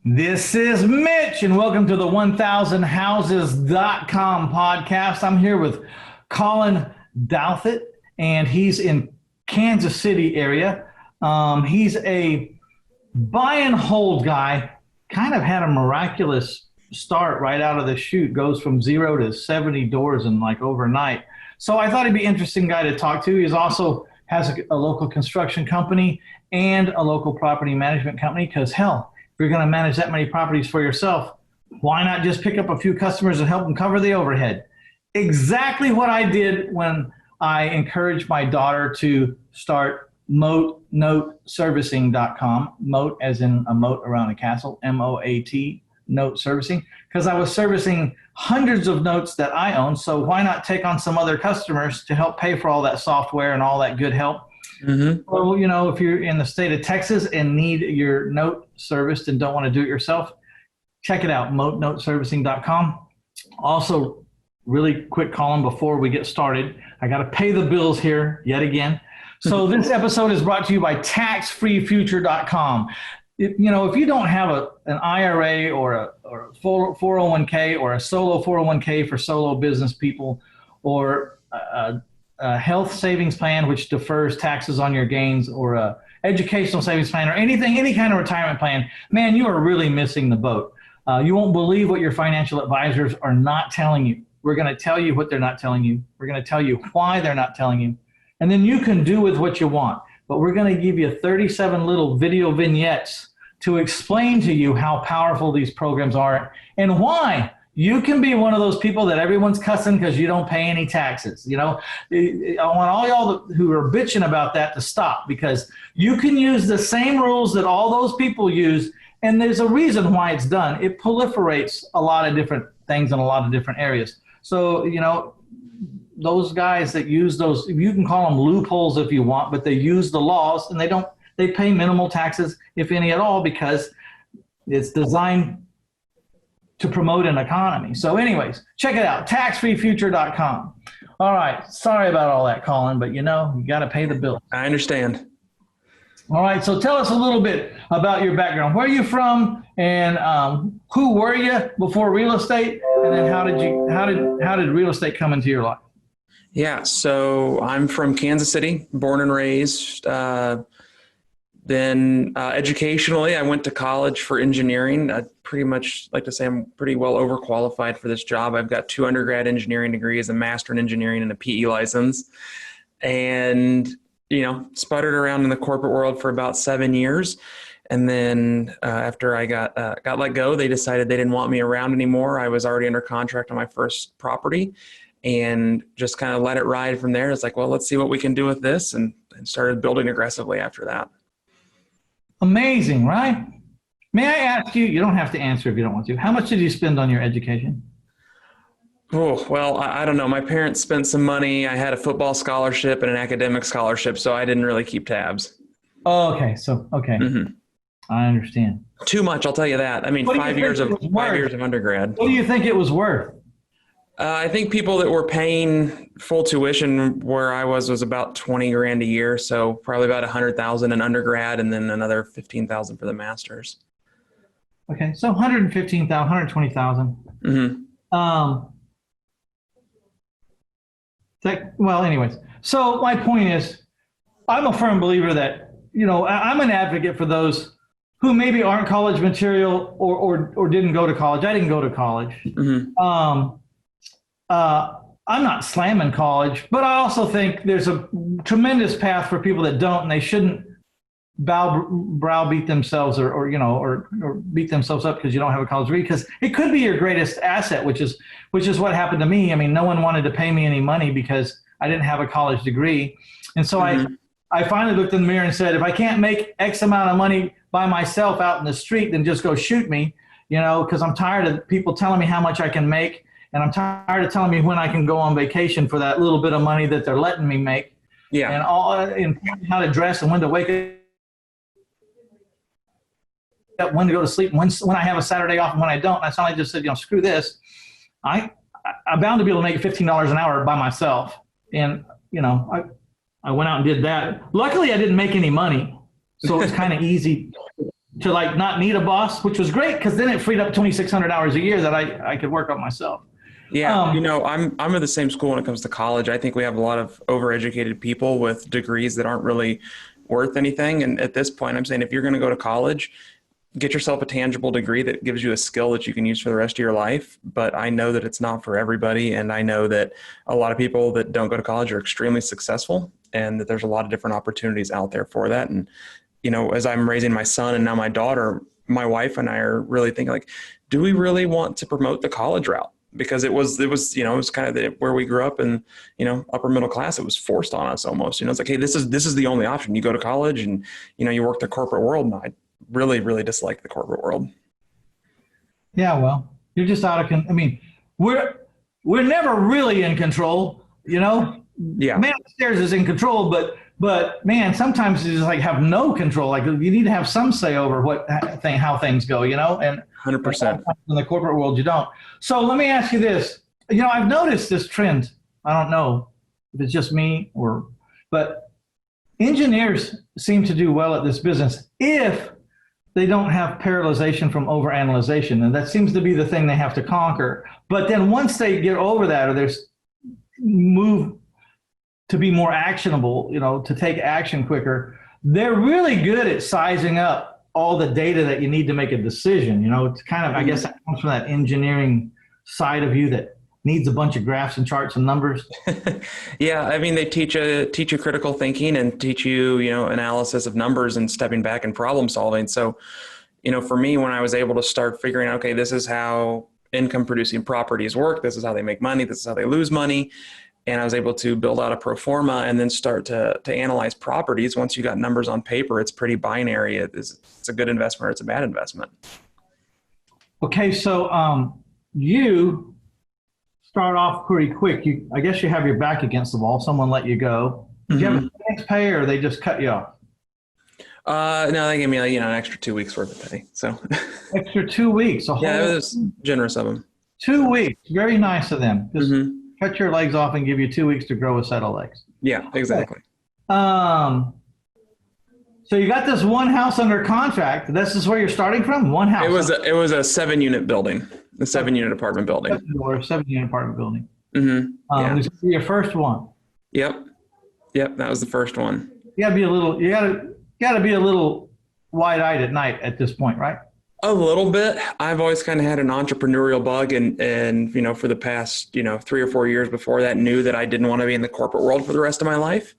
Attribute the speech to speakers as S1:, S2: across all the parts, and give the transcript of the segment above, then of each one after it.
S1: This is Mitch, and welcome to the 1000houses.com podcast. I'm here with Colin Douthit, and he's in Kansas City area. He's a buy and hold guy, kind of had a miraculous start right out of the chute, goes from 0 to 70 doors in like overnight. So I thought he'd be an interesting guy to talk to. He's also has a local construction company and a local property management company because, hell, if you're going to manage that many properties for yourself, why not just pick up a few customers and help them cover the overhead? Exactly what I did when I encouraged my daughter to start noteservicing.com. Moat as in a moat around a castle, M-O-A-T, note servicing, because I was servicing hundreds of notes that I own. So why not take on some other customers to help pay for all that software and all that good help? Mm-hmm. Well, you know, if you're in the state of Texas and need your note serviced and don't want to do it yourself, check it out, noteservicing.com. Also, really quick, Colin, before we get started, I got to pay the bills here yet again. So this episode is brought to you by taxfreefuture.com. If you don't have an IRA or a 401k or a solo 401k for solo business people, or a health savings plan which defers taxes on your gains, or a educational savings plan, or any kind of retirement plan, man, you are really missing the boat. You won't believe what your financial advisors are not telling you. We're going to tell you what they're not telling you. We're going to tell you why they're not telling you. And then you can do with what you want. But we're going to give you 37 little video vignettes to explain to you how powerful these programs are and why you can be one of those people that everyone's cussing because you don't pay any taxes. You know, I want all y'all who are bitching about that to stop, because you can use the same rules that all those people use, and there's a reason why it's done. It proliferates a lot of different things in a lot of different areas. So, you know, those guys that use those, you can call them loopholes if you want, but they use the laws and they pay minimal taxes, if any at all, because it's designed to promote an economy. So anyways, check it out, taxfreefuture.com. All right. Sorry about all that, Colin, but you got to pay the bill.
S2: I understand.
S1: All right. So tell us a little bit about your background. Where are you from, and who were you before real estate? And then how did real estate come into your life?
S2: Yeah. So I'm from Kansas City, born and raised. Then educationally, I went to college for engineering. I pretty much like to say I'm pretty well overqualified for this job. I've got 2 undergrad engineering degrees, a master in engineering, and a PE license. And, sputtered around in the corporate world for about 7 years. And then after I got let go, they decided they didn't want me around anymore. I was already under contract on my first property and just kind of let it ride from there. It's like, well, let's see what we can do with this, and started building aggressively after that.
S1: Amazing, right? May I ask you, you don't have to answer if you don't want to, how much did you spend on your education?
S2: Oh, well, I don't know. My parents spent some money. I had a football scholarship and an academic scholarship, so I didn't really keep tabs.
S1: Oh, okay. So, okay. Mm-hmm. I understand.
S2: Too much, I'll tell you that. I mean, 5 years of undergrad.
S1: What do you think it was worth?
S2: I think people that were paying full tuition where I was about $20,000 a year. So probably about $100,000 in undergrad, and then another $15,000 for the master's.
S1: Okay. So $115,000, $120,000. Mm-hmm. Well, anyways, so my point is, I'm a firm believer that, I'm an advocate for those who maybe aren't college material or didn't go to college. I didn't go to college. Mm-hmm. I'm not slamming college, but I also think there's a tremendous path for people that don't, and they shouldn't browbeat themselves or beat themselves up because you don't have a college degree, because it could be your greatest asset, which is what happened to me. I mean, no one wanted to pay me any money because I didn't have a college degree. And so mm-hmm. I finally looked in the mirror and said, if I can't make X amount of money by myself out in the street, then just go shoot me, because I'm tired of people telling me how much I can make. And I'm tired of telling me when I can go on vacation for that little bit of money that they're letting me make. Yeah. And how to dress and when to wake up, when to go to sleep, when I have a Saturday off and when I don't. And I finally just said, screw this. I'm bound to be able to make $15 an hour by myself. And, I went out and did that. Luckily, I didn't make any money. So it's kind of easy to like not need a boss, which was great because then it freed up 2,600 hours a year that I could work on myself.
S2: Yeah, I'm in the same school when it comes to college. I think we have a lot of overeducated people with degrees that aren't really worth anything. And at this point, I'm saying if you're going to go to college, get yourself a tangible degree that gives you a skill that you can use for the rest of your life. But I know that it's not for everybody. And I know that a lot of people that don't go to college are extremely successful and that there's a lot of different opportunities out there for that. And, as I'm raising my son and now my daughter, my wife and I are really thinking like, do we really want to promote the college route? Because it was kind of where we grew up and, upper middle class, it was forced on us almost, it's like, hey, this is the only option. You go to college and, you work the corporate world. And I really, really dislike the corporate world.
S1: Yeah. Well, you're just out of, we're never really in control,
S2: Yeah.
S1: Man upstairs is in control, but man, sometimes you just like have no control. Like you need to have some say over how things go, and
S2: 100%.
S1: In the corporate world, you don't. So let me ask you this. I've noticed this trend. I don't know if it's just me but engineers seem to do well at this business if they don't have paralyzation from overanalyzation. And that seems to be the thing they have to conquer. But then once they get over that or there's move to be more actionable, to take action quicker, they're really good at sizing up all the data that you need to make a decision. It's kind of, I guess that comes from that engineering side of you that needs a bunch of graphs and charts and numbers.
S2: Yeah. They teach you critical thinking and teach you, analysis of numbers and stepping back and problem solving. So, for me, when I was able to start figuring out, okay, this is how income producing properties work. This is how they make money. This is how they lose money. And I was able to build out a pro forma and then start to analyze properties. Once you got numbers on paper, it's pretty binary. It's a good investment or it's a bad investment. Okay,
S1: so you start off pretty quick. I guess you have your back against the wall. Someone let you go. Did you have a advance pay or they just cut you off?
S2: No, they gave me an extra 2 weeks worth of pay. So
S1: extra 2 weeks.
S2: Yeah, it was generous of them.
S1: 2 weeks, very nice of them. Just cut your legs off and give you 2 weeks to grow a set of legs.
S2: Yeah, exactly.
S1: So you got this one house under contract. This is where you're starting from? One house.
S2: It was a 7-unit building, a 7-unit apartment building.
S1: Or a 7-unit apartment building.
S2: Yeah.
S1: This is your first one.
S2: Yep, that was the first one.
S1: You gotta be a little wide-eyed at night at this point, right?
S2: A little bit. I've always kind of had an entrepreneurial bug and for the past, 3 or 4 years before that, knew that I didn't want to be in the corporate world for the rest of my life.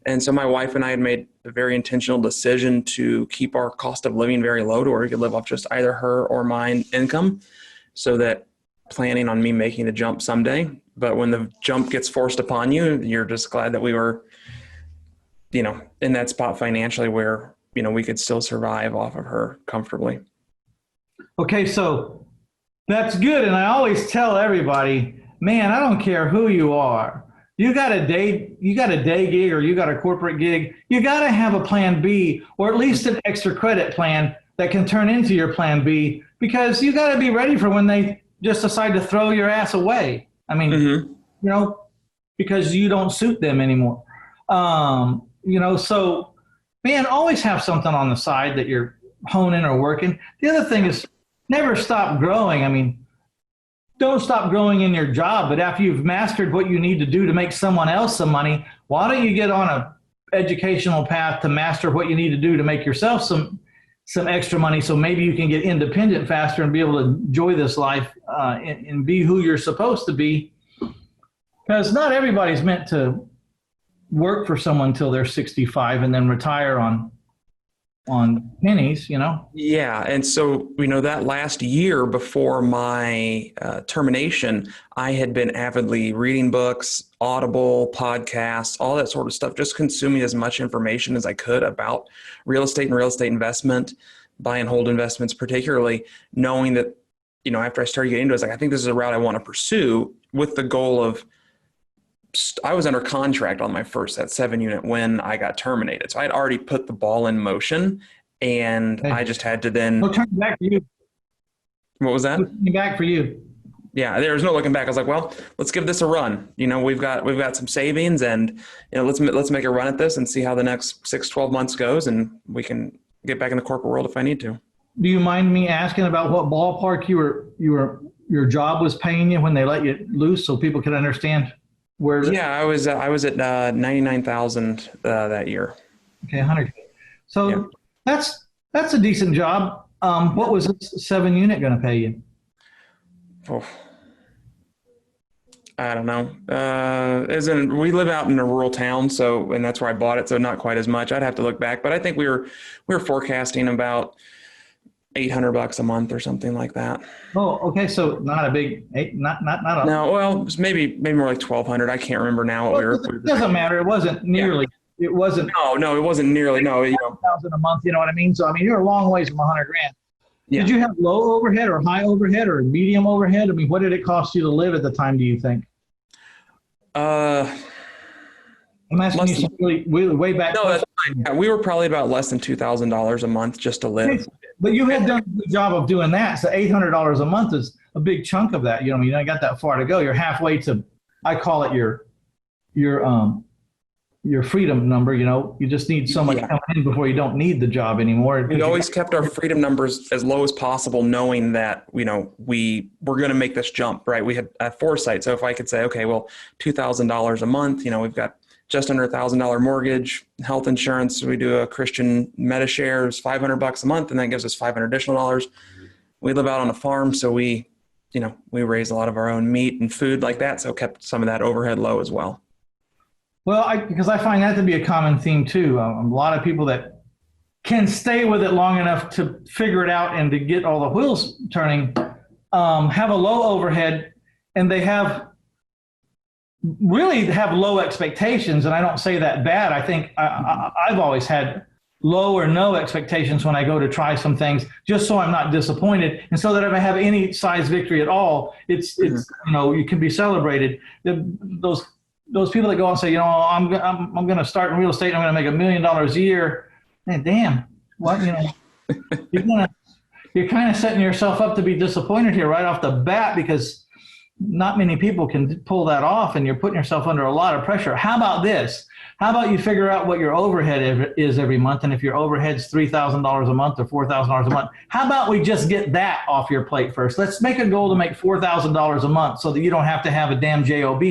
S2: And so my wife and I had made a very intentional decision to keep our cost of living very low to where we could live off just either her or mine income, so that planning on me making the jump someday. But when the jump gets forced upon you, you're just glad that we were, in that spot financially where, we could still survive off of her comfortably.
S1: Okay, so that's good. And I always tell everybody, man, I don't care who you are. You got a day gig or you got a corporate gig, you got to have a plan B or at least an extra credit plan that can turn into your plan B, because you got to be ready for when they just decide to throw your ass away. Because you don't suit them anymore. So man, always have something on the side that you're honing or working. The other thing is never stop growing. Don't stop growing in your job, but after you've mastered what you need to do to make someone else some money, why don't you get on a educational path to master what you need to do to make yourself some extra money, so maybe you can get independent faster and be able to enjoy this life and be who you're supposed to be. Because not everybody's meant to work for someone until they're 65 and then retire on pennies,
S2: Yeah. And so, that last year before my termination, I had been avidly reading books, Audible, podcasts, all that sort of stuff, just consuming as much information as I could about real estate and real estate investment, buy and hold investments, particularly knowing that, after I started getting into it, I was like, I think this is a route I want to pursue, with the goal of, I was under contract on my first, that 7-unit, when I got terminated. So I'd already put the ball in motion, and I just had to then.
S1: No turning back for you.
S2: What was that?
S1: No turning back for you.
S2: Yeah, there was no looking back. I was like, well, let's give this a run. We've got some savings, and let's make a run at this and see how the next 6-12 months goes, and we can get back in the corporate world if I need to.
S1: do you mind me asking about what ballpark your job was paying you when they let you loose, so people could understand where?
S2: Yeah, I was at 99,000 that year.
S1: Okay, 100.
S2: Yeah.
S1: So that's a decent job. What was this 7 unit going to pay you?
S2: Oh, I don't know. We live out in a rural town, so and that's where I bought it, so not quite as much. I'd have to look back, but I think we were forecasting about $800 a month or something like that.
S1: Oh, okay. So not a big, not a.
S2: No, well, it was maybe more like 1,200. I can't remember now what
S1: Well, it doesn't matter. It wasn't nearly. It wasn't
S2: No, it wasn't nearly. No,
S1: 1,000 a month. You know what I mean? So I mean, you're a long ways from 100 grand.
S2: yeah.
S1: Did you have low overhead or high overhead or medium overhead? I mean, what did it cost you to live at the time, do you think?
S2: Uh,
S1: I'm asking you
S2: less than-
S1: some really way back.
S2: no, that's fine. Yeah, we were probably about less than $2,000 a month just to live.
S1: But you had done a good job of doing that. So $800 a month is a big chunk of that. You know, you don't got that far to go. You're halfway to, I call it your freedom number. You know, you just need so much
S2: Yeah.
S1: coming in before you don't need the job anymore.
S2: We always kept our freedom numbers as low as possible, knowing that, we were going to make this jump, right? We had a foresight. So if I could say, okay, well, $2,000 a month, we've got just under $1,000 mortgage, health insurance. We do a Christian MediShares, $500 a month, and that gives us $500 additional dollars. We live out on a farm, so we raise a lot of our own meat and food like that. So kept some of that overhead low as well.
S1: Well, because I find that to be a common theme too. A lot of people that can stay with it long enough to figure it out and to get all the wheels turning have a low overhead, and they really have low expectations. And I don't say that bad. I think I've always had low or no expectations when I go to try some things, just so I'm not disappointed, and so that if I have any size victory at all, it's you can be celebrated. Those people that go and say, I'm going to start in real estate and I'm going to make $1 million a year. Man, damn, what, you're kind of setting yourself up to be disappointed here right off the bat, because not many people can pull that off, and you're putting yourself under a lot of pressure. How about this? How about you figure out what your overhead is every month, and if your overhead's $3,000 a month or $4,000 a month, how about we just get that off your plate first? Let's make a goal to make $4,000 a month so that you don't have to have a damn job,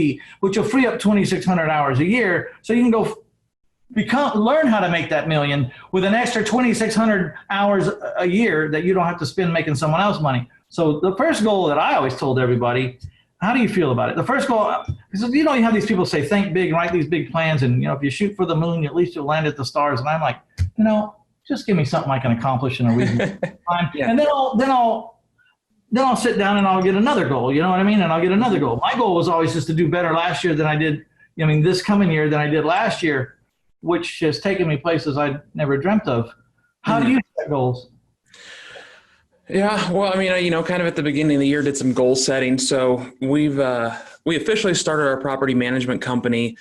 S1: which will free up 2,600 hours a year, so you can go learn how to make that million with an extra 2,600 hours a year that you don't have to spend making someone else money. So the first goal that I always told everybody, how do you feel about it? The first goal, because you have these people say, think big, write these big plans, and if you shoot for the moon, at least you'll land at the stars. And I'm like, just give me something I can accomplish in a reasonable time, yeah. And then I'll sit down and I'll get another goal. You know what I mean? And I'll get another goal. My goal was always just to do better last year than I did. This coming year than I did last year, which has taken me places I never dreamt of. How do you set goals?
S2: Yeah, well, kind of at the beginning of the year, did some goal setting. So we officially started our property management company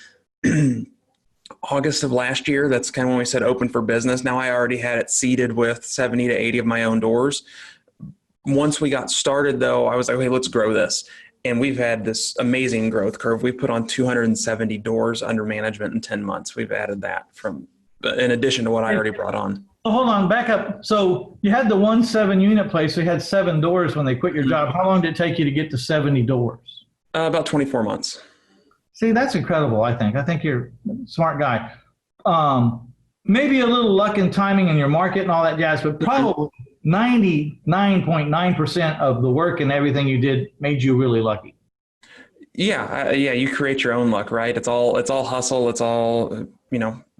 S2: August of last year. That's kind of when we said open for business. Now I already had it seeded with 70 to 80 of my own doors. Once we got started, though, I was like, okay, let's grow this. And we've had this amazing growth curve. We put on 270 doors under management in 10 months. We've added that in addition to what I already brought on.
S1: So hold on, back up. So you had the 7-unit place. So you had 7 doors when they quit your job. How long did it take you to get to 70 doors?
S2: About 24 months.
S1: See, that's incredible, I think. I think you're a smart guy. Maybe a little luck and timing in your market and all that jazz, but probably 99.9% of the work and everything you did made you really lucky.
S2: Yeah. You create your own luck, right? It's all hustle. It's all,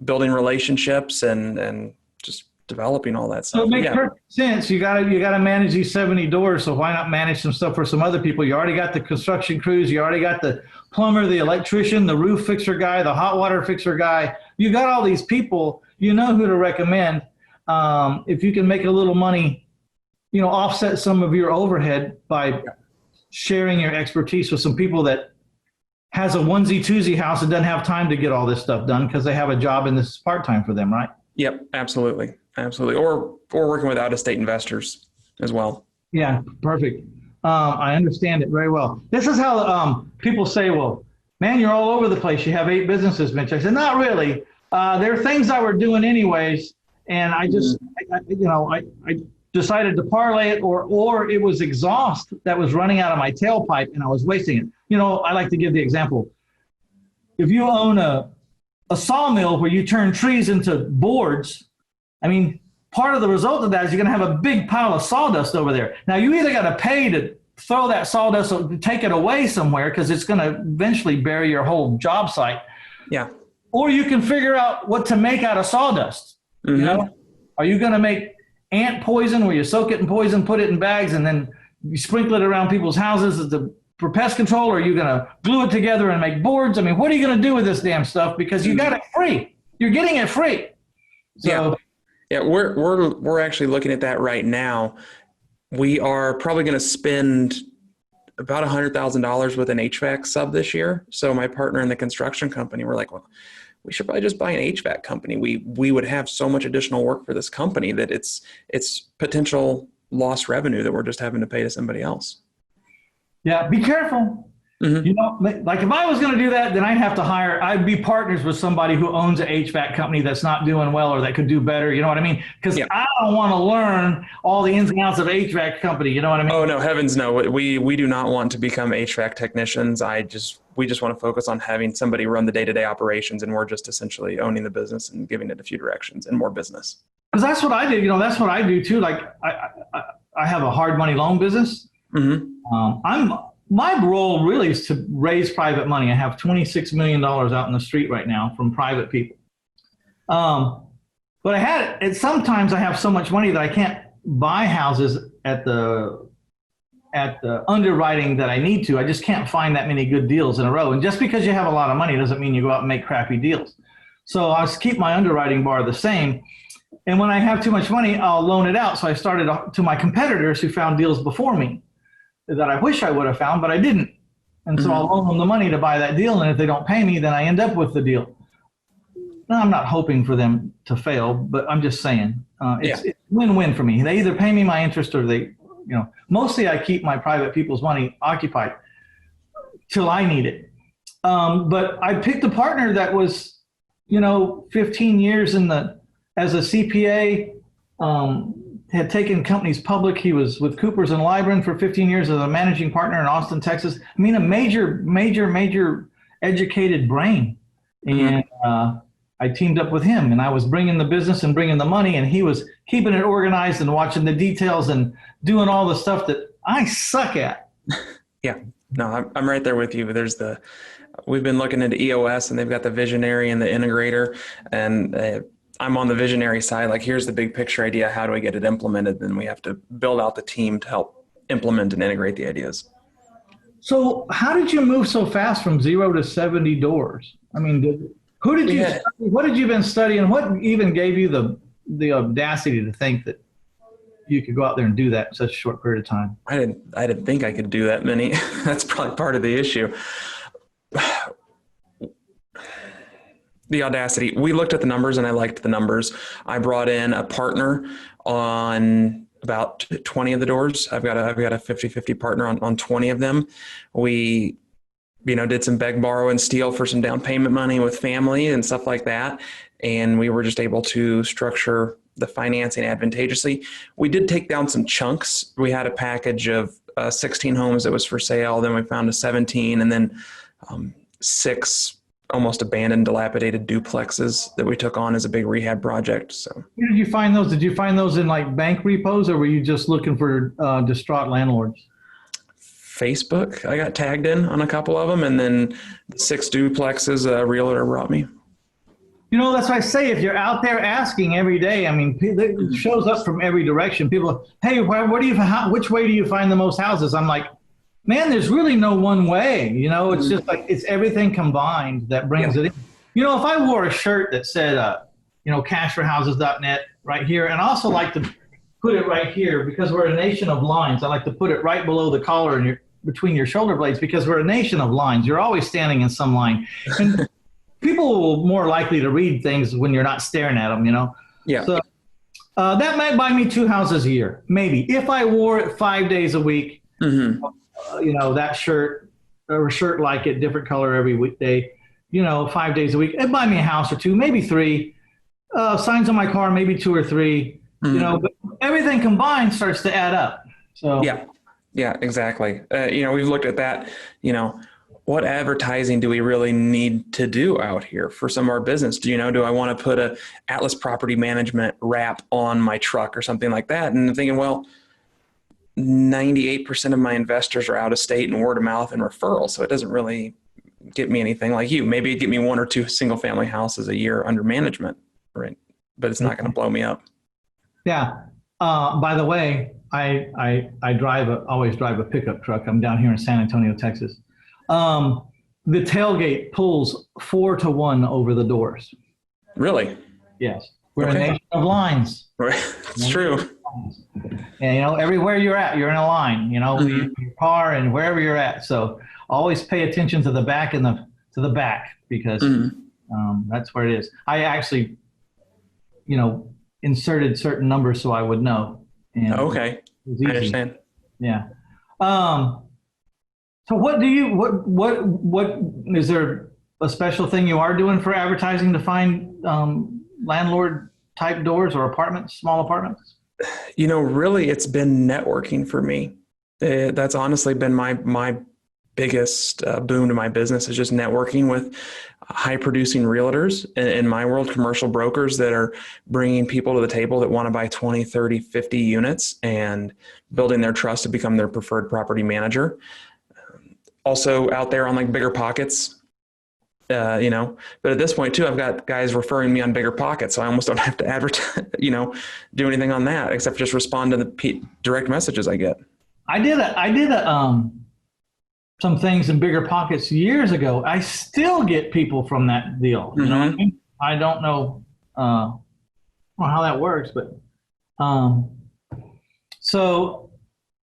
S2: building relationships and just developing all that stuff.
S1: So it makes perfect sense. You gotta manage these 70 doors. So why not manage some stuff for some other people? You already got the construction crews. You already got the plumber, the electrician, the roof fixer guy, the hot water fixer guy. You got all these people. You know who to recommend. If you can make a little money, offset some of your overhead by sharing your expertise with some people that has a onesie-twosie house and doesn't have time to get all this stuff done because they have a job and this is part-time for them, right?
S2: Yep, absolutely. Or working with out-of-state investors as well. Yeah,
S1: perfect. I understand it very well. This is how people say, well, man, you're all over the place. You have 8 businesses, Mitch. I said, not really. There are things I were doing anyways. And I just, decided to parlay it, or it was exhaust that was running out of my tailpipe and I was wasting it. You know, I like to give the example. If you own a sawmill where you turn trees into boards, I mean, part of the result of that is you're going to have a big pile of sawdust over there. Now, you either got to pay to throw that sawdust or take it away somewhere because it's going to eventually bury your whole job site.
S2: Yeah.
S1: Or you can figure out what to make out of sawdust.
S2: Mm-hmm.
S1: You know, are you going to make ant poison where you soak it in poison, put it in bags, and then you sprinkle it around people's houses for pest control? Or are you going to glue it together and make boards? I mean, what are you going to do with this damn stuff? Because you got it free. You're getting it free. So,
S2: yeah, we're actually looking at that right now. We are probably going to spend about $100,000 with an HVAC sub this year. So my partner in the construction company, we're like, well, we should probably just buy an HVAC company. We would have so much additional work for this company that it's potential lost revenue that we're just having to pay to somebody else.
S1: Yeah, be careful. Mm-hmm. You know, like if I was going to do that, then I'd be partners with somebody who owns an HVAC company that's not doing well or that could do better. You know what I mean? Because I don't want to learn all the ins and outs of HVAC company. You know what I mean?
S2: Oh, no, heavens no. We do not want to become HVAC technicians. We just want to focus on having somebody run the day-to-day operations, and we're just essentially owning the business and giving it a few directions and more business.
S1: Because that's what I do. You know, that's what I do too. Like I have a hard money loan business. Mm-hmm. My role really is to raise private money. I have $26 million out in the street right now from private people. But sometimes I have so much money that I can't buy houses at the underwriting that I need to. I just can't find that many good deals in a row. And just because you have a lot of money doesn't mean you go out and make crappy deals. So I keep my underwriting bar the same. And when I have too much money, I'll loan it out. So I started to my competitors who found deals before me that I wish I would have found, but I didn't. And so I'll loan them the money to buy that deal. And if they don't pay me, then I end up with the deal. Now, I'm not hoping for them to fail, but I'm just saying it's win-win for me. They either pay me my interest or mostly I keep my private people's money occupied till I need it. But I picked a partner that was, 15 years as a CPA, had taken companies public. He was with Coopers and Lybrand for 15 years as a managing partner in Austin, Texas. I mean, a major educated brain. And I teamed up with him, and I was bringing the business and bringing the money, and he was keeping it organized and watching the details and doing all the stuff that I suck at.
S2: Yeah, no, I'm right there with you. We've been looking into EOS, and they've got the visionary and the integrator, and I'm on the visionary side. Like, here's the big picture idea. How do we get it implemented? Then we have to build out the team to help implement and integrate the ideas. So how did you move so fast from 0 to 70 doors? I mean, what did you been studying? What even gave you the audacity to think that you could go out there and do that in such a short period of time? I didn't think I could do that many. That's probably part of the issue. The audacity. We looked at the numbers, and I liked the numbers. I brought in a partner on about 20 of the doors. I've got a 50-50 partner on 20 of them. We, did some beg, borrow, and steal for some down payment money with family and stuff like that. And we were just able to structure the financing advantageously. We did take down some chunks. We had a package of 16 homes that was for sale. Then we found a 17, and then 6 almost abandoned, dilapidated duplexes that we took on as a big rehab project. So where did you find those? Did you find those in like bank repos, or were you just looking for distraught landlords? Facebook. I got tagged in on a couple of them, and then 6 duplexes a realtor brought me. That's why I say, if you're out there asking every day, I mean, it shows up from every direction. People, hey, which way do you find the most houses? I'm like, man, there's really no one way. It's just like it's everything combined that brings it in. If I wore a shirt that said, cashforhouses.net right here, and I also like to put it right here because we're a nation of lines. I like to put it right below the collar and between your shoulder blades because we're a nation of lines. You're always standing in some line. And people are more likely to read things when you're not staring at them, Yeah. So that might buy me 2 houses a year, maybe. If I wore it 5 days a week, that shirt or a shirt like it, different color every weekday, 5 days a week, it'd buy me a house or 2, maybe 3. Signs on my car, maybe 2 or 3. But
S1: everything combined starts to add up. So
S2: Yeah, exactly. We've looked at that, what advertising do we really need to do out here for some of our business? Do I want to put a Atlas Property Management wrap on my truck or something like that? And I'm thinking, well, 98% of my investors are out of state and word of mouth and referrals. So it doesn't really get me anything like you. Maybe it'd get me 1 or 2 single family houses a year under management, right? But it's not going to blow me up.
S1: Yeah. By the way, I always drive a pickup truck. I'm down here in San Antonio, Texas. The tailgate pulls 4 to 1 over the doors.
S2: Really?
S1: Yes. We're a nation of lines.
S2: Right. It's true.
S1: And, everywhere you're at, you're in a line,
S2: Mm-hmm.
S1: your car and wherever you're at. So always pay attention to the back and to the back, because that's where it is. I actually, inserted certain numbers so I would know. And
S2: okay.
S1: it was easy.
S2: I understand.
S1: Yeah. So what is there a special thing you are doing for advertising to find landlord type doors or apartments, small apartments?
S2: Really, it's been networking for me. That's honestly been my biggest boom to my business, is just networking with high producing realtors, in my world, commercial brokers that are bringing people to the table that want to buy 20, 30, 50 units and building their trust to become their preferred property manager. Also out there on like Bigger Pockets, but at this point too, I've got guys referring me on Bigger Pockets. So I almost don't have to advertise, do anything on that except just respond to the direct messages I get.
S1: I did some things in Bigger Pockets years ago. I still get people from that deal. You know what I mean? I don't know how that works, but so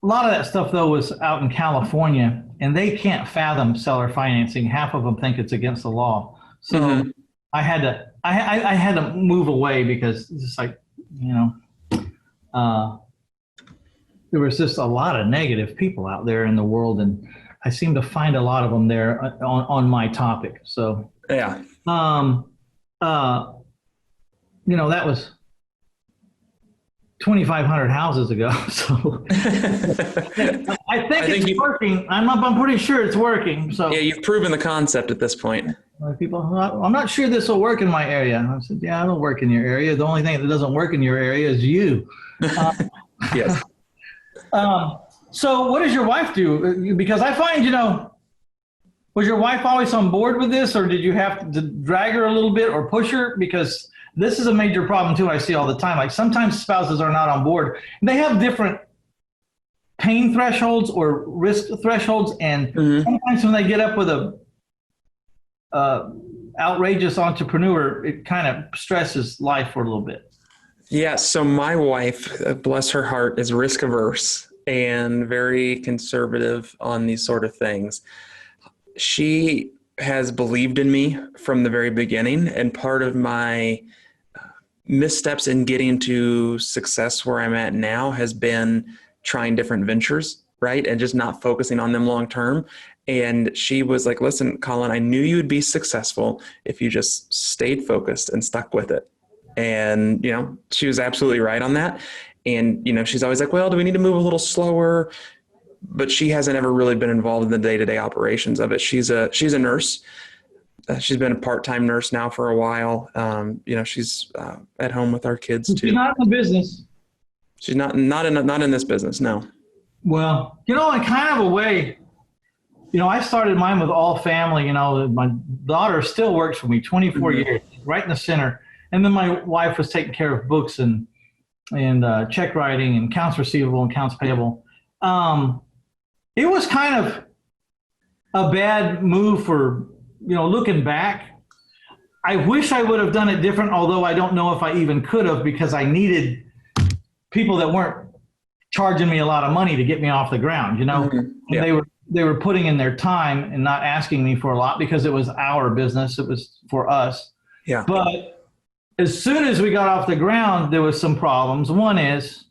S1: a lot of that stuff though was out in California, and they can't fathom seller financing. Half of them think it's against the law. So I had to move away, because it's just like, there was just a lot of negative people out there in the world, and I seem to find a lot of them there on my topic. So
S2: yeah,
S1: that was 2,500 houses ago. So I think it's working. I'm pretty sure it's working. So
S2: yeah, you've proven the concept at this point.
S1: People, I'm not sure this will work in my area. I said, yeah, it'll work in your area. The only thing that doesn't work in your area is you.
S2: Yes.
S1: So what does your wife do? Because I find, was your wife always on board with this, or did you have to drag her a little bit or push her? Because this is a major problem too. I see all the time. Like sometimes spouses are not on board. They have different pain thresholds or risk thresholds. And sometimes when they get up with a outrageous entrepreneur, it kind of stresses life for a little bit.
S2: Yeah. So my wife, bless her heart, is risk averse and very conservative on these sort of things. She has believed in me from the very beginning. And part of my missteps in getting to success where I'm at now has been trying different ventures, right? And just not focusing on them long term. And she was like, listen, Colin, I knew you'd be successful if you just stayed focused and stuck with it. And, she was absolutely right on that. And, she's always like, well, do we need to move a little slower? But she hasn't ever really been involved in the day-to-day operations of it. She's a nurse. She's been a part-time nurse now for a while. She's at home with our kids too.
S1: She's not in the business.
S2: She's not in this business. No.
S1: Well, in kind of a way, I started mine with all family. My daughter still works for me 24 years, right in the center. And then my wife was taking care of books and check writing and accounts receivable and accounts payable. It was kind of a bad move for, looking back. I wish I would have done it different, although I don't know if I even could have, because I needed people that weren't charging me a lot of money to get me off the ground, Yeah. They were putting in their time and not asking me for a lot, because it was our business. It was for us.
S2: Yeah.
S1: But as soon as we got off the ground, there was some problems. One is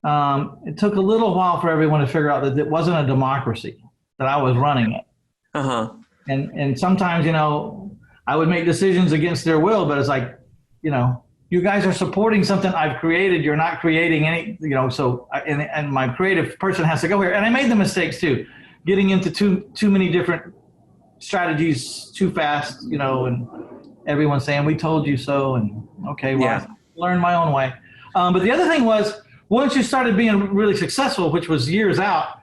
S1: it took a little while for everyone to figure out that it wasn't a democracy, that I was running it. And sometimes, I would make decisions against their will, but it's like, you guys are supporting something I've created. You're not creating any, so, and my creative person has to go here. And I made the mistakes too, getting into too many different strategies too fast, and everyone's saying, we told you so. And okay, well, I learned my own way. But the other thing was, once you started being really successful, which was years out,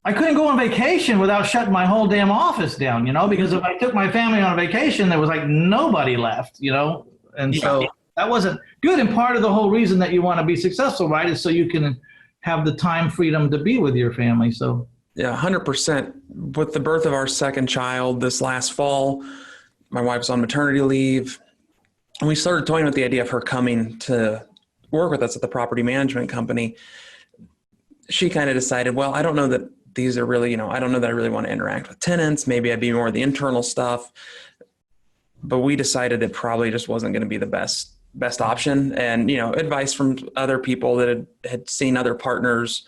S1: I couldn't go on vacation without shutting my whole damn office down, because if I took my family on a vacation, there was like nobody left, and so that wasn't good. And part of the whole reason that you want to be successful, right, is so you can have the time freedom to be with your family. So
S2: yeah, 100%. With the birth of our second child this last fall, my wife's on maternity leave, and we started toying with the idea of her coming to work with us at the property management company. She kind of decided, well, I don't know that these are really, I don't know that I really want to interact with tenants. Maybe I'd be more of the internal stuff. But we decided it probably just wasn't going to be the best option. And, advice from other people that had seen other partners,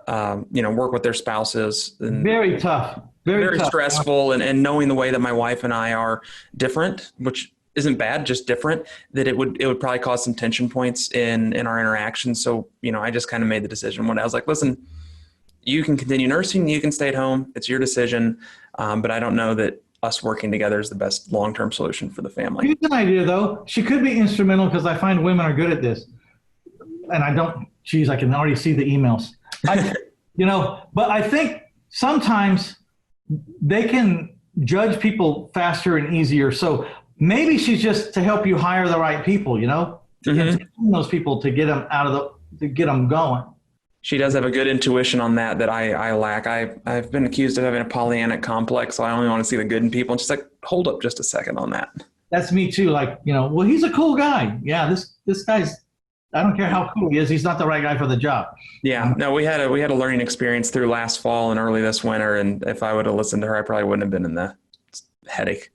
S2: work with their spouses. And
S1: very tough. Very tough.
S2: Stressful. And knowing the way that my wife and I are different, which isn't bad, just different, that it would probably cause some tension points in our interactions. So, I just kind of made the decision when I was like, listen, you can continue nursing, you can stay at home. It's your decision. But I don't know that us working together is the best long-term solution for the family.
S1: Here's an idea though. She could be instrumental because I find women are good at this. And I can already see the emails. But I think sometimes they can judge people faster and easier. So maybe she's just to help you hire the right people, to get those people to get them to get them going.
S2: She does have a good intuition on that I lack. I've been accused of having a Pollyanna complex, so I only want to see the good in people. And she's like, hold up just a second on that.
S1: That's me too. Like, well, he's a cool guy. Yeah, this guy's, I don't care how cool he is. He's not the right guy for the job.
S2: Yeah, no, we had a learning experience through last fall and early this winter. And if I would have listened to her, I probably wouldn't have been in the headache.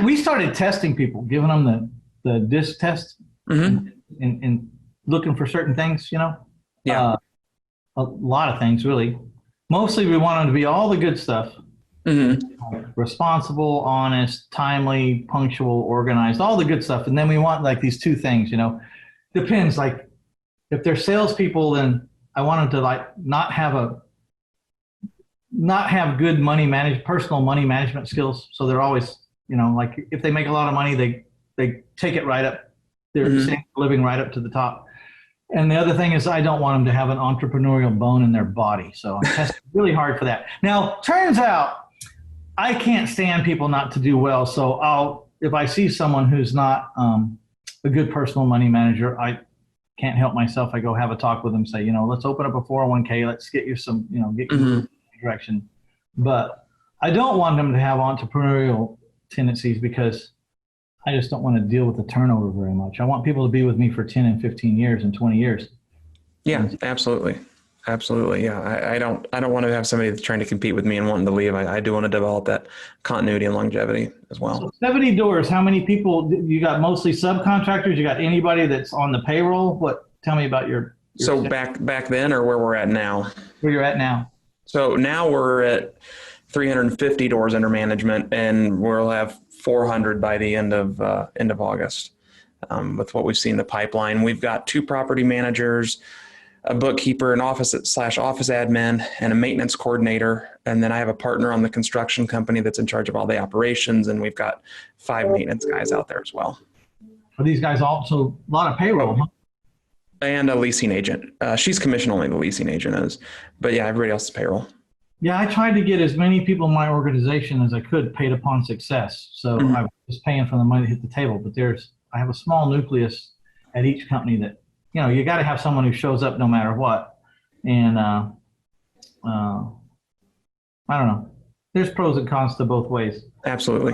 S1: We started testing people, giving them the disc test and looking for certain things,
S2: Yeah.
S1: A lot of things, really. Mostly we want them to be all the good stuff. Responsible, honest, timely, punctual, organized, all the good stuff. And then we want like these two things, Depends. Like if they're salespeople, then I want them to like not have good personal money management skills. So they're always, like if they make a lot of money, they take it right up. They're living right up to the top. And the other thing is I don't want them to have an entrepreneurial bone in their body. So I'm testing really hard for that. Now, turns out I can't stand people not to do well. So if I see someone who's not a good personal money manager, I can't help myself. I go have a talk with them, say, let's open up a 401k. Let's get you some, get you in the direction. But I don't want them to have entrepreneurial tendencies because I just don't want to deal with the turnover very much. I want people to be with me for 10 and 15 years and 20 years.
S2: Yeah, absolutely. Absolutely. Yeah. I don't want to have somebody that's trying to compete with me and wanting to leave. I do want to develop that continuity and longevity as well.
S1: So 70 doors. How many people you got? Mostly subcontractors? You got anybody that's on the payroll? Tell me about your
S2: so back then or where we're at now?
S1: Where you're at now.
S2: So now we're at 350 doors under management, and we'll have 400 by the end of August. With what we've seen in the pipeline, we've got 2 property managers, a bookkeeper, an office admin, and a maintenance coordinator. And then I have a partner on the construction company that's in charge of all the operations. And we've got 5 maintenance guys out there as well.
S1: Are these guys also a lot of payroll, huh?
S2: And a leasing agent. She's commission only, the leasing agent is. But yeah, everybody else is payroll.
S1: Yeah, I tried to get as many people in my organization as I could paid upon success. So I was paying for the money to hit the table. But I have a small nucleus at each company that, you got to have someone who shows up no matter what. And I don't know. There's pros and cons to both ways.
S2: Absolutely.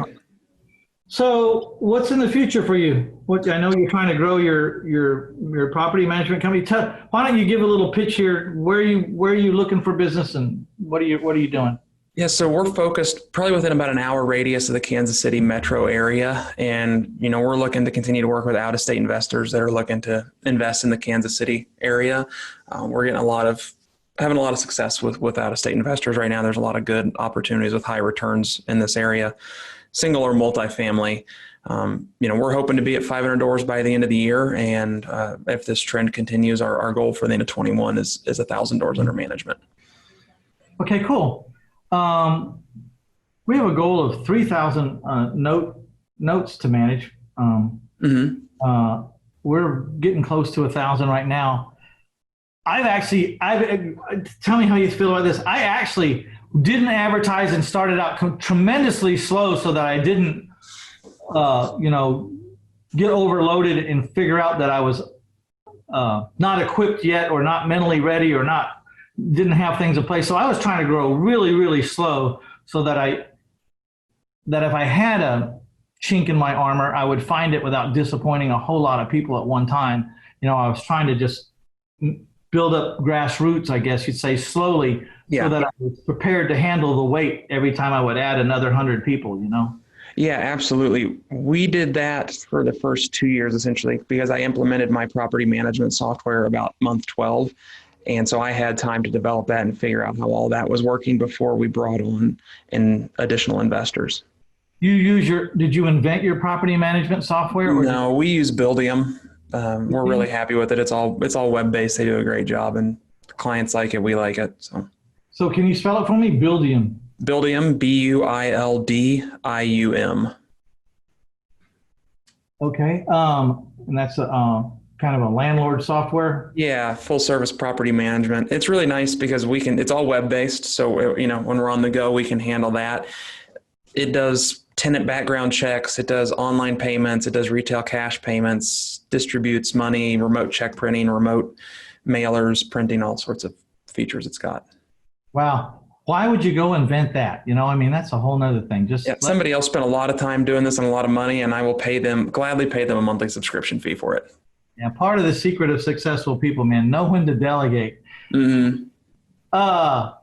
S1: So what's in the future for you? I know you're trying to grow your property management company. Why don't you give a little pitch here? Where are you looking for business, and what are you doing?
S2: Yeah, so we're focused probably within about an hour radius of the Kansas City metro area. And, we're looking to continue to work with out-of-state investors that are looking to invest in the Kansas City area. We're getting having a lot of success with out-of-state investors right now. There's a lot of good opportunities with high returns in this area, single or multifamily. We're hoping to be at 500 doors by the end of the year. And if this trend continues, our goal for the end of 21 is 1,000 doors under management.
S1: Okay, cool. We have a goal of 3,000 notes to manage. We're getting close to 1,000 right now. Tell me how you feel about this. I actually didn't advertise and started out tremendously slow so that I didn't, get overloaded and figure out that I was not equipped yet or not mentally ready or didn't have things in place. So I was trying to grow really, really slow so that if I had a chink in my armor, I would find it without disappointing a whole lot of people at one time. I was trying to just build up grassroots, I guess you'd say, slowly, so that I was prepared to handle the weight every time I would add another 100 people,
S2: Yeah, absolutely. We did that for the first 2 years, essentially, because I implemented my property management software about month 12. And so I had time to develop that and figure out how all that was working before we brought on additional investors.
S1: Did you invent your property management software?
S2: No, we use Buildium. We're really happy with it. It's all web-based. They do a great job, and clients like it. We like it.
S1: So can you spell it for me? Buildium.
S2: Buildium, Buildium.
S1: Okay. And that's kind of a landlord software.
S2: Yeah, full service property management. It's really nice because it's all web-based. So, when we're on the go, we can handle that. It does tenant background checks. It does online payments. It does retail cash payments, distributes money, remote check printing, remote mailers, printing, all sorts of features it's got.
S1: Wow. Why would you go invent that? That's a whole nother thing.
S2: Somebody else spent a lot of time doing this and a lot of money, and I will gladly pay them a monthly subscription fee for it.
S1: Yeah. Part of the secret of successful people, man, know when to delegate.
S2: Mm-hmm.
S1: All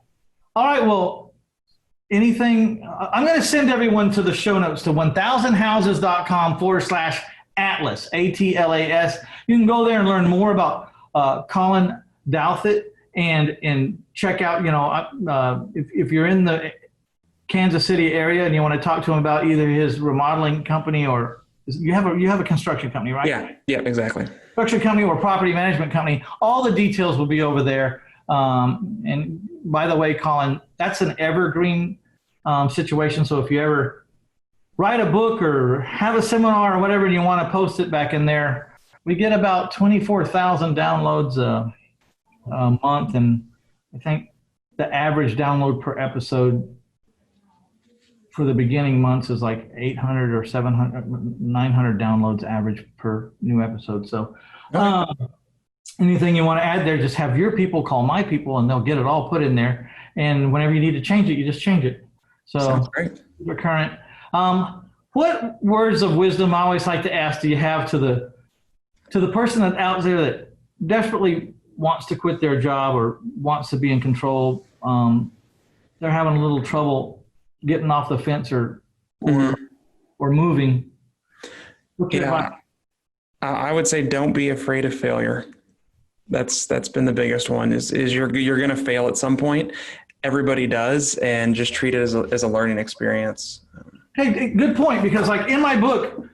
S1: right. Well, anything, I'm going to send everyone to the show notes to 1000houses.com/Atlas, ATLAS. You can go there and learn more about Colin Douthit and check out, if you're in the Kansas City area and you want to talk to him about either his remodeling company or you have a construction company, right?
S2: Yeah, exactly.
S1: Construction company or property management company. All the details will be over there. And by the way, Colin, that's an evergreen situation. So if you ever write a book or have a seminar or whatever, and you want to post it back in there, we get about 24,000 downloads a month. And I think the average download per episode for the beginning months is like 800 or 700, 900 downloads average per new episode. So anything you want to add there, just have your people call my people and they'll get it all put in there. And whenever you need to change it, you just change it. So
S2: sounds great.
S1: You're current. What words of wisdom, I always like to ask, do you have to the person that's out there that desperately wants to quit their job or wants to be in control? They're having a little trouble getting off the fence or moving.
S2: I would say don't be afraid of failure. That's been the biggest one is you're going to fail at some point. Everybody does, and just treat it as a learning experience.
S1: Hey, good point, because like in my book,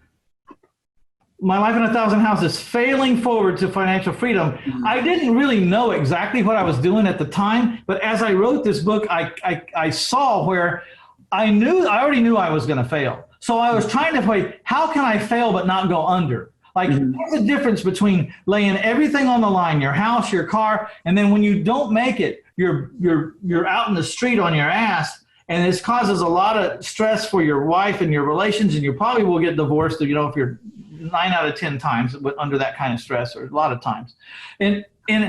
S1: My Life in 1,000 Houses, Failing Forward to Financial Freedom, I didn't really know exactly what I was doing at the time, but as I wrote this book, I saw where I already knew I was going to fail. So I was trying to play, how can I fail but not go under? Like, there's a difference between laying everything on the line, your house, your car, and then when you don't make it, you're out in the street on your ass, and this causes a lot of stress for your wife and your relations, and you probably will get divorced, if you're 9 out of 10 times under that kind of stress, or a lot of times. And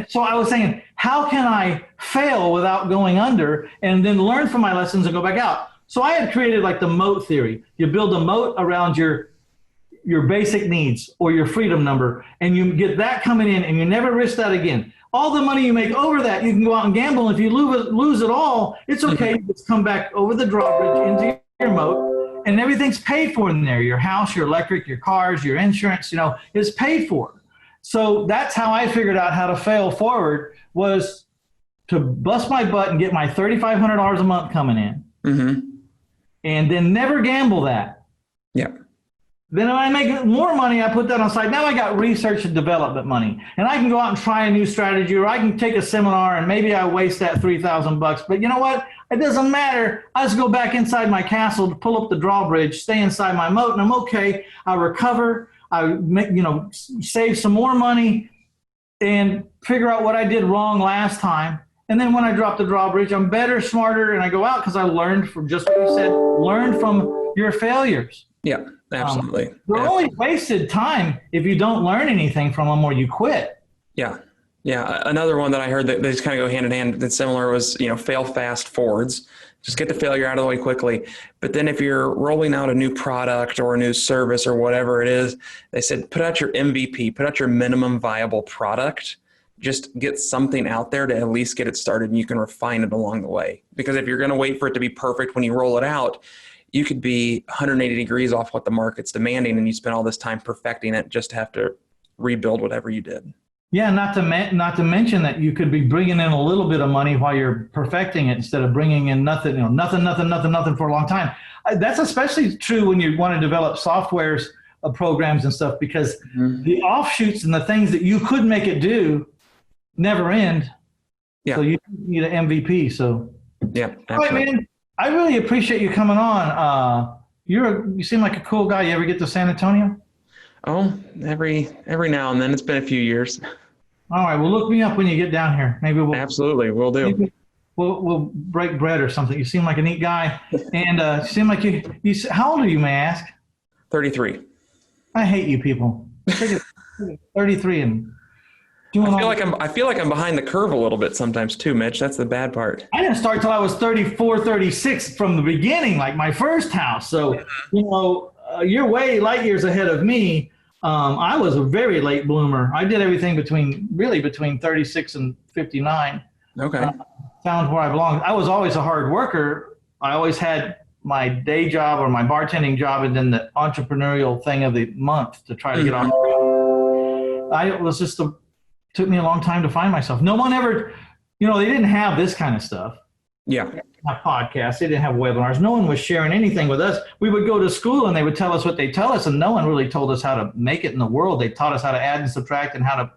S1: so I was saying, how can I fail without going under and then learn from my lessons and go back out? So I had created like the moat theory. You build a moat around your basic needs or your freedom number, and you get that coming in, and you never risk that again. All the money you make over that, you can go out and gamble. If you lose it all, it's okay. Just come back over the drawbridge into your moat, and everything's paid for in there. Your house, your electric, your cars, your insurance, is paid for. So that's how I figured out how to fail forward, was to bust my butt and get my $3,500 a month coming in, and then never gamble that.
S2: Yeah.
S1: Then if I make more money, I put that on the side. Now I got research and development money, and I can go out and try a new strategy, or I can take a seminar and maybe I waste that $3,000. But you know what? It doesn't matter. I just go back inside my castle to pull up the drawbridge, stay inside my moat, and I'm okay. I recover. I make, save some more money and figure out what I did wrong last time. And then when I drop the drawbridge, I'm better, smarter, and I go out because I learned from just what you said, learn from your failures.
S2: Yeah, absolutely.
S1: They're only wasted time if you don't learn anything from them or you quit.
S2: Yeah. Yeah. Another one that I heard that they just kind of go hand in hand that's similar was, fail fast forwards. Just get the failure out of the way quickly. But then if you're rolling out a new product or a new service or whatever it is, they said, put out your MVP, put out your minimum viable product. Just get something out there to at least get it started, and you can refine it along the way. Because if you're going to wait for it to be perfect when you roll it out, you could be 180 degrees off what the market's demanding, and you spend all this time perfecting it just to have to rebuild whatever you did.
S1: Yeah, not to mention that you could be bringing in a little bit of money while you're perfecting it instead of bringing in nothing, nothing for a long time. That's especially true when you want to develop softwares, programs and stuff, because the offshoots and the things that you could make it do never end.
S2: Yeah.
S1: So you need an MVP. So
S2: yeah,
S1: all right, man. I really appreciate you coming on. You seem like a cool guy. You ever get to San Antonio?
S2: Oh, every now and then. It's been a few years.
S1: All right. Well, look me up when you get down here. Maybe
S2: Absolutely, we'll do.
S1: Maybe we'll break bread or something. You seem like a neat guy, and you seem like you. How old are you, may I ask?
S2: 33.
S1: I hate you people. 33 and doing.
S2: I feel like I'm behind the curve a little bit sometimes too, Mitch. That's the bad part.
S1: I didn't start till I was 34, 36 from the beginning, like my first house. So you're way light years ahead of me. I was a very late bloomer. I did everything between 36 and 59.
S2: Okay.
S1: Found where I belonged. I was always a hard worker. I always had my day job or my bartending job and then the entrepreneurial thing of the month to try to get on. Took me a long time to find myself. No one ever, they didn't have this kind of stuff.
S2: Yeah.
S1: They didn't have podcasts. They didn't have webinars. No one was sharing anything with us. We would go to school and they would tell us what they tell us, and no one really told us how to make it in the world. They taught us how to add and subtract and how to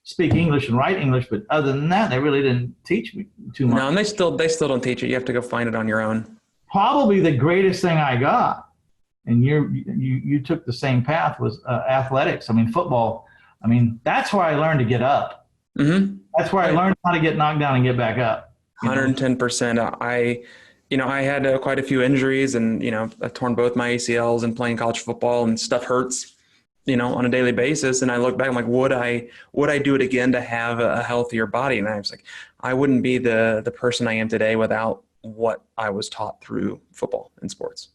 S1: speak English and write English, but other than that, they really didn't teach me too much.
S2: No, and they still don't teach it. You have to go find it on your own.
S1: Probably the greatest thing I got, and you took the same path, was athletics. I mean, football. I mean, that's where I learned to get up. Mm-hmm. That's where I learned how to get knocked down and get back up.
S2: 110%. I had quite a few injuries, and I torn both my ACLs and playing college football, and stuff hurts, on a daily basis. And I look back, I'm like, would I do it again to have a healthier body? And I was like, I wouldn't be the person I am today without what I was taught through football and sports.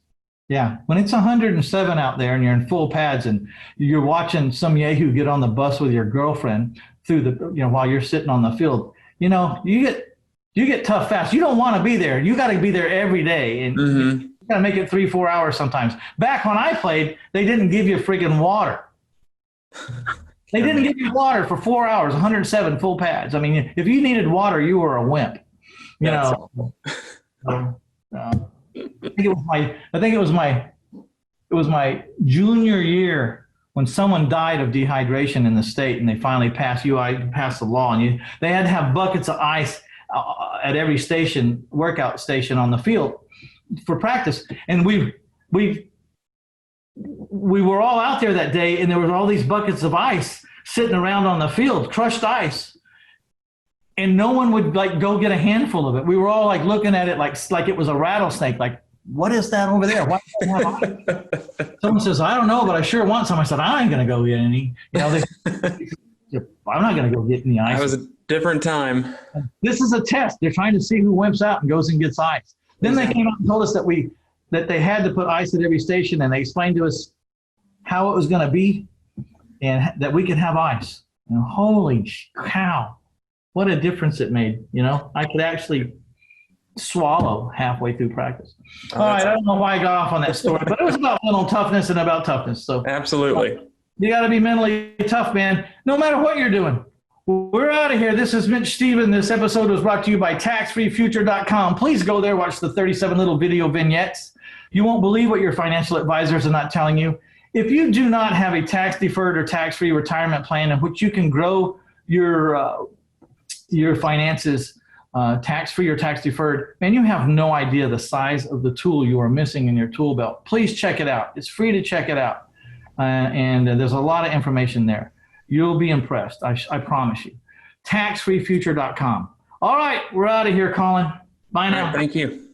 S1: Yeah. When it's 107 out there and you're in full pads and you're watching some yahoo get on the bus with your girlfriend through while you're sitting on the field, you get tough fast. You don't want to be there. You got to be there every day. And you got to make it 3-4 hours sometimes. Back when I played, they didn't give you friggin' water. They didn't give you water for 4 hours, 107 full pads. I mean, if you needed water, you were a wimp. I think it was my junior year when someone died of dehydration in the state, and they finally passed the law, and they had to have buckets of ice at every workout station on the field for practice. And we were all out there that day, and there were all these buckets of ice sitting around on the field, crushed ice. And no one would go get a handful of it. We were all looking at it like it was a rattlesnake. Like, what is that over there? Why do they have ice? Someone says, I don't know, but I sure want some. I said, I ain't going to go get any. I'm not going to go get any ice.
S2: That was a different time.
S1: This is a test. They're trying to see who wimps out and goes and gets ice. Then they came out and told us that they had to put ice at every station, and they explained to us how it was going to be and that we could have ice. And holy cow. What a difference it made. I could actually swallow halfway through practice. All right. I don't know why I got off on that story, but it was about mental toughness and about toughness. So
S2: absolutely.
S1: You got to be mentally tough, man, no matter what you're doing. We're out of here. This is Mitch Stephen. This episode was brought to you by taxfreefuture.com. Please go there, watch the 37 little video vignettes. You won't believe what your financial advisors are not telling you. If you do not have a tax deferred or tax free retirement plan in which you can grow your finances tax free or tax deferred, man, you have no idea the size of the tool you are missing in your tool belt. Please check it out. It's free to check it out. And there's a lot of information there. You'll be impressed. I promise you. Taxfreefuture.com. All right, we're out of here, Colin. Bye now.
S2: All right, thank you.